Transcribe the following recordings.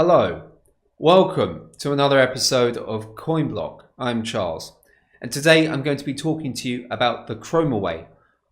Hello, welcome to another episode of CoinBlock. I'm Charles, and today I'm going to be talking to you about the ChromaWay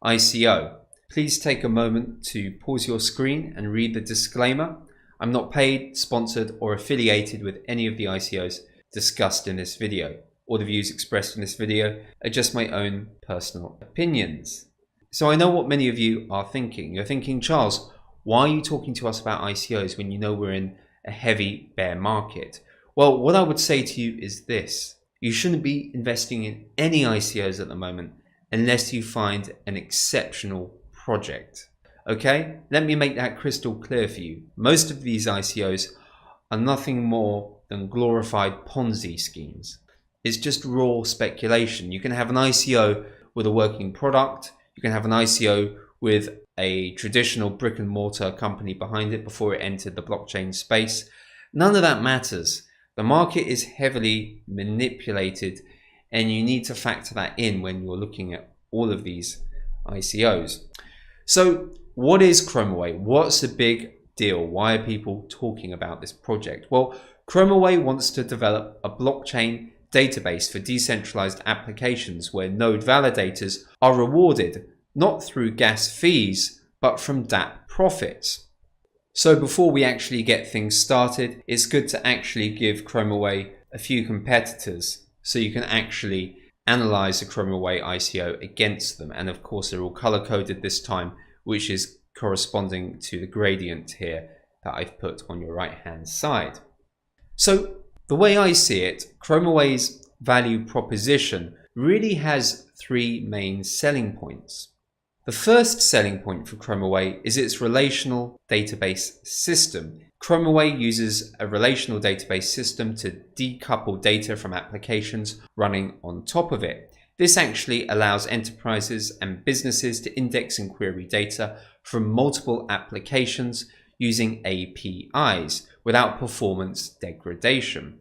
ICO. Please take a moment to pause your screen and read the disclaimer. I'm not paid, sponsored, or affiliated with any of the ICOs discussed in this video. All the views expressed in this video are just my own personal opinions. So I know what many of you are thinking. You're thinking, Charles, why are you talking to us about ICOs when you know we're in a heavy bear market? Well, what I would say to you is this: you shouldn't be investing in any ICOs at the moment unless you find an exceptional project. Okay, let me make that crystal clear for you. Most of these ICOs are nothing more than glorified Ponzi schemes. It's just raw speculation. You can have an ICO with a working product. You can have an ICO with a traditional brick and mortar company behind it before it entered the blockchain space. None of that matters. The market is heavily manipulated, and you need to factor that in when you're looking at all of these ICOs. So what is ChromaWay? What's the big deal? Why are people talking about this project? Well, ChromaWay wants to develop a blockchain database for decentralized applications where node validators are rewarded not through gas fees, but from dApp profits. So before we actually get things started, it's good to actually give ChromaWay a few competitors so you can actually analyze the ChromaWay ICO against them. And of course, they're all color coded this time, which is corresponding to the gradient here that I've put on your right hand side. So the way I see it, ChromaWay's value proposition really has three main selling points. The first selling point for ChromaWay is its relational database system. ChromaWay uses a relational database system to decouple data from applications running on top of it. This actually allows enterprises and businesses to index and query data from multiple applications using APIs without performance degradation.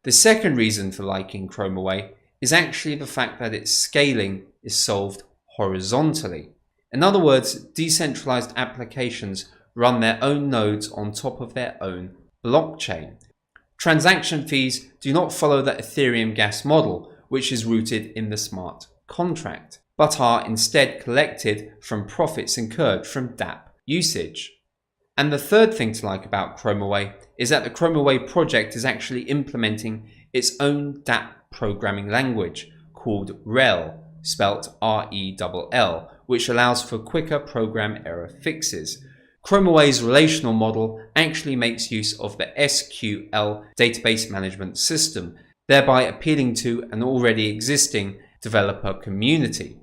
The second reason for liking ChromaWay is actually the fact that its scaling is solved horizontally. In other words, decentralized applications run their own nodes on top of their own blockchain. Transaction fees do not follow the Ethereum gas model, which is rooted in the smart contract, but are instead collected from profits incurred from dApp usage. And the third thing to like about ChromaWay is that the ChromaWay project is actually implementing its own dApp programming language called REL, spelt R-E-L-L, which allows for quicker program error fixes. ChromaWay's relational model actually makes use of the SQL database management system, thereby appealing to an already existing developer community.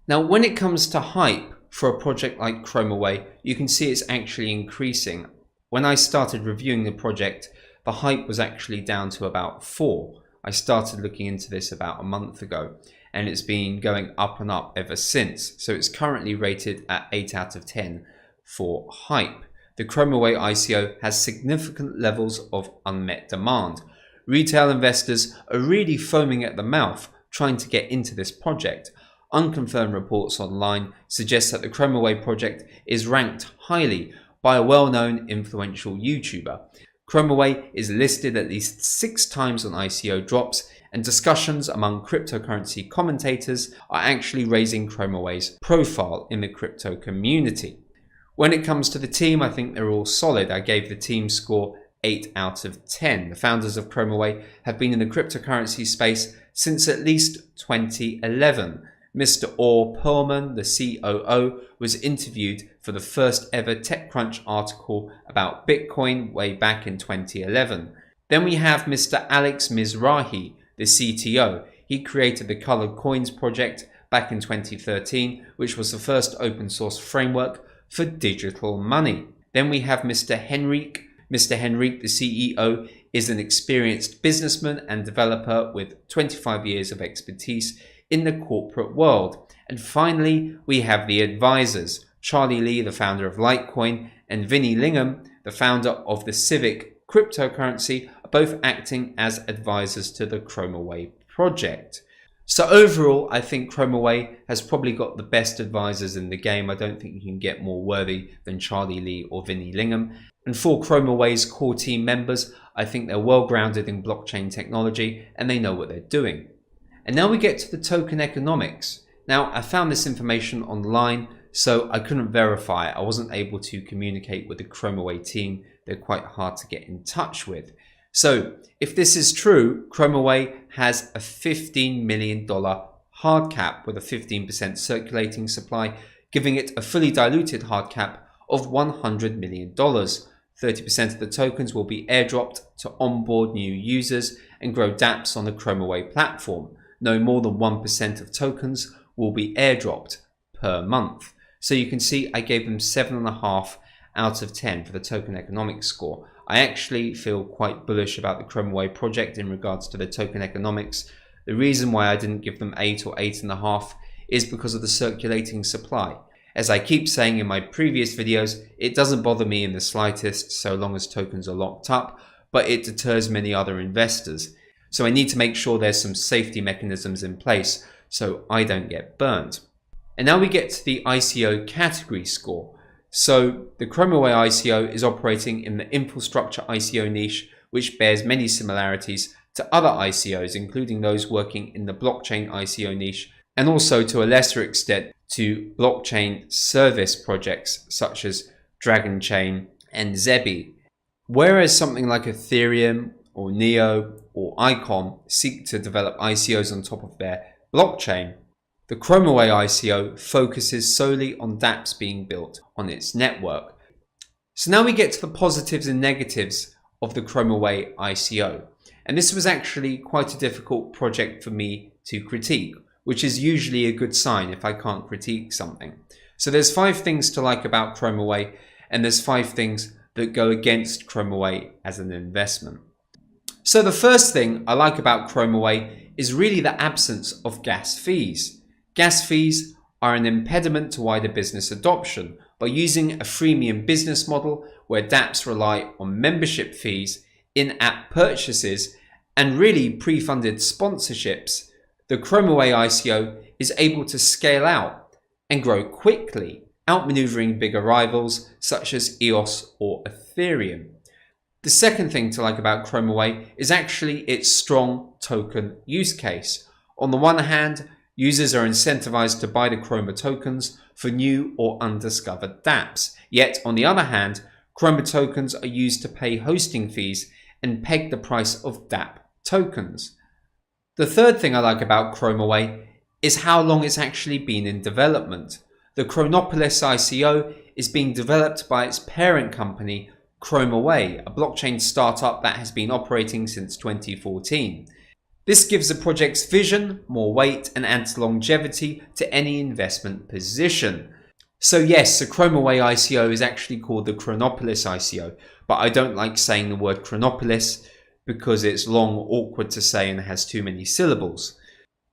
Now, when it comes to hype for a project like ChromaWay, you can see it's actually increasing. When I started reviewing the project, the hype was actually down to about 4. I started looking into this about a month ago, and it's been going up and up ever since. So it's currently rated at 8 out of 10 for hype. The ChromaWay ICO has significant levels of unmet demand. Retail investors are really foaming at the mouth trying to get into this project. Unconfirmed reports online suggest that the ChromaWay project is ranked highly by a well-known influential YouTuber. ChromaWay is listed at least 6 times on ICO drops, and discussions among cryptocurrency commentators are actually raising ChromaWay's profile in the crypto community. When it comes to the team, I think they're all solid. I gave the team score 8 out of 10. The founders of ChromaWay have been in the cryptocurrency space since at least 2011. Mr. Orr Perlman, the COO, was interviewed for the first ever TechCrunch article about Bitcoin way back in 2011. Then we have Mr. Alex Mizrahi, the CTO. He created the Colored Coins project back in 2013, which was the first open source framework for digital money. Then we have Mr. Henrique. Mr. Henrique, the CEO, is an experienced businessman and developer with 25 years of expertise in the corporate world. And finally, we have the advisors. Charlie Lee, the founder of Litecoin, and Vinny Lingham, the founder of the Civic cryptocurrency, are both acting as advisors to the ChromaWay project. So overall, I think ChromaWay has probably got the best advisors in the game. I don't think you can get more worthy than Charlie Lee or Vinny Lingham. And for ChromaWay's core team members, I think they're well grounded in blockchain technology and they know what they're doing. And now we get to the token economics. Now, I found this information online, so I couldn't verify it. I wasn't able to communicate with the ChromaWay team. They're quite hard to get in touch with. So if this is true, ChromaWay has a $15 million hard cap with a 15% circulating supply, giving it a fully diluted hard cap of $100 million. 30% of the tokens will be airdropped to onboard new users and grow dApps on the ChromaWay platform. No more than 1% of tokens will be airdropped per month. So you can see I gave them 7.5 out of 10 for the token economics score. I actually feel quite bullish about the ChromaWay project in regards to the token economics. The reason why I didn't give them 8 or 8.5 is because of the circulating supply. As I keep saying in my previous videos, it doesn't bother me in the slightest so long as tokens are locked up, but it deters many other investors. So I need to make sure there's some safety mechanisms in place so I don't get burned. And now we get to the ICO category score. So the ChromaWay ICO is operating in the infrastructure ICO niche, which bears many similarities to other ICOs, including those working in the blockchain ICO niche, and also to a lesser extent to blockchain service projects such as Dragon Chain and Zebi. Whereas something like Ethereum or Neo or ICO seek to develop ICOs on top of their blockchain, the ChromaWay ICO focuses solely on dApps being built on its network. So now we get to the positives and negatives of the ChromaWay ICO. And this was actually quite a difficult project for me to critique, which is usually a good sign if I can't critique something. So there's 5 things to like about ChromaWay, and there's 5 things that go against ChromaWay as an investment. So the first thing I like about ChromaWay is really the absence of gas fees. Gas fees are an impediment to wider business adoption. By using a freemium business model where dApps rely on membership fees, in-app purchases, and really pre-funded sponsorships, the ChromaWay ICO is able to scale out and grow quickly, outmaneuvering bigger rivals such as EOS or Ethereum. The second thing to like about ChromaWay is actually its strong token use case. On the one hand, users are incentivized to buy the Chroma tokens for new or undiscovered dApps. Yet, on the other hand, Chroma tokens are used to pay hosting fees and peg the price of dApp tokens. The third thing I like about ChromaWay is how long it's actually been in development. The Chronopolis ICO is being developed by its parent company, ChromaWay, a blockchain startup that has been operating since 2014. This gives the project's vision more weight and adds longevity to any investment position. So yes, the ChromaWay ICO is actually called the Chronopolis ICO, but I don't like saying the word Chronopolis because it's long, awkward to say and has too many syllables.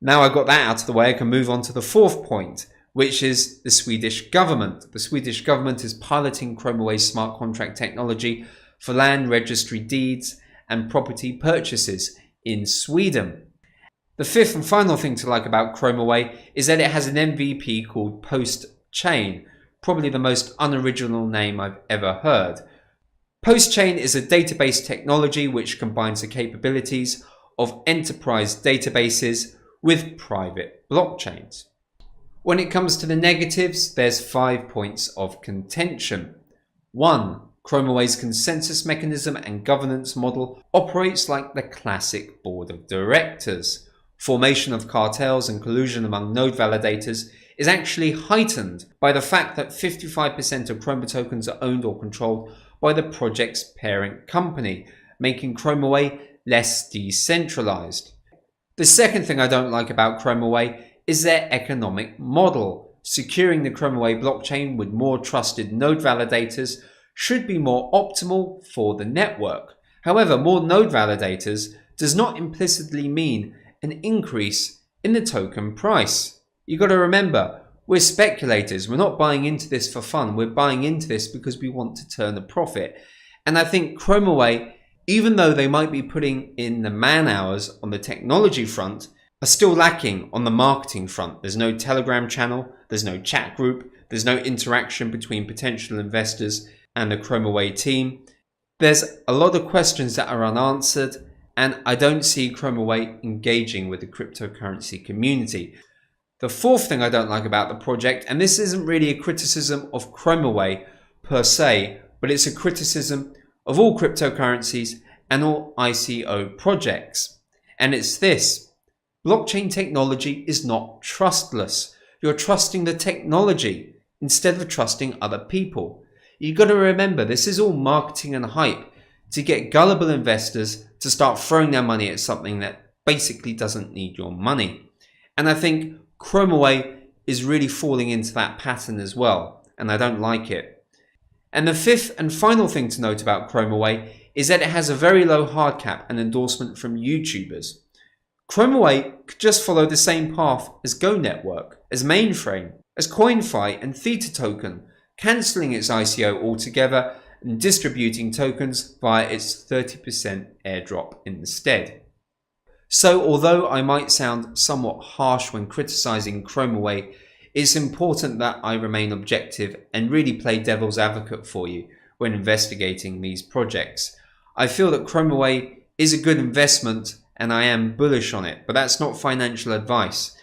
Now I got that out of the way, I can move on to the fourth point, which is the Swedish government. The Swedish government is piloting ChromaWay's smart contract technology for land registry deeds and property purchases in Sweden. The fifth and final thing to like about ChromaWay is that it has an MVP called Post-Chain, probably the most unoriginal name I've ever heard. Post-Chain is a database technology which combines the capabilities of enterprise databases with private blockchains. When it comes to the negatives, there's 5 points of contention. 1. ChromaWay's consensus mechanism and governance model operates like the classic board of directors. Formation of cartels and collusion among node validators is actually heightened by the fact that 55% of Chroma tokens are owned or controlled by the project's parent company, making ChromaWay less decentralized. The second thing I don't like about ChromaWay is their economic model. Securing the ChromaWay blockchain with more trusted node validators should be more optimal for the network. However, more node validators does not implicitly mean an increase in the token price. You got to remember, we're speculators. We're not buying into this for fun. We're buying into this because we want to turn a profit. And I think ChromaWay, even though they might be putting in the man hours on the technology front, are still lacking on the marketing front. There's no Telegram channel, there's no chat group, there's no interaction between potential investors and the ChromaWay team. There's a lot of questions that are unanswered, and I don't see ChromaWay engaging with the cryptocurrency community. The fourth thing I don't like about the project, and this isn't really a criticism of ChromaWay per se, but it's a criticism of all cryptocurrencies and all ICO projects. And it's this: blockchain technology is not trustless. You're trusting the technology instead of trusting other people. You've got to remember, this is all marketing and hype to get gullible investors to start throwing their money at something that basically doesn't need your money. And I think ChromaWay is really falling into that pattern as well, and I don't like it. And the fifth and final thing to note about ChromaWay is that it has a very low hard cap and endorsement from YouTubers. ChromaWay could just follow the same path as Go Network, as Mainframe, as CoinFi and Theta Token, cancelling its ICO altogether and distributing tokens via its 30% airdrop instead. So although I might sound somewhat harsh when criticising ChromaWay, it's important that I remain objective and really play devil's advocate for you when investigating these projects. I feel that ChromaWay is a good investment and I am bullish on it, but that's not financial advice.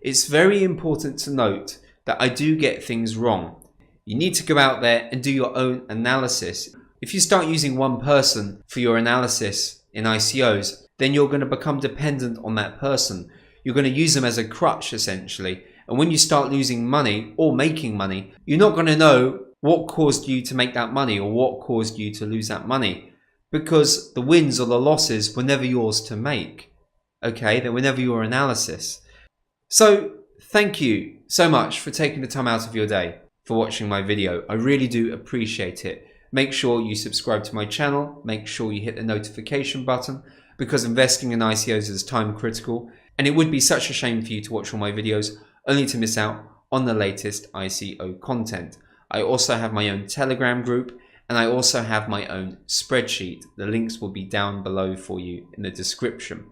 It's very important to note that I do get things wrong. You need to go out there and do your own analysis. If you start using one person for your analysis in ICOs, then you're going to become dependent on that person. You're going to use them as a crutch essentially. And when you start losing money or making money, you're not going to know what caused you to make that money or what caused you to lose that money, because the wins or the losses were never yours to make. Okay, they were never your analysis. So thank you so much for taking the time out of your day for watching my video. I really do appreciate it. Make sure you subscribe to my channel. Make sure you hit the notification button, because investing in ICOs is time critical, and it would be such a shame for you to watch all my videos only to miss out on the latest ICO content. I also have my own Telegram group, and I also have my own spreadsheet. The links will be down below for you in the description.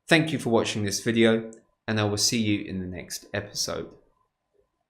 Thank you for watching this video, and I will see you in the next episode.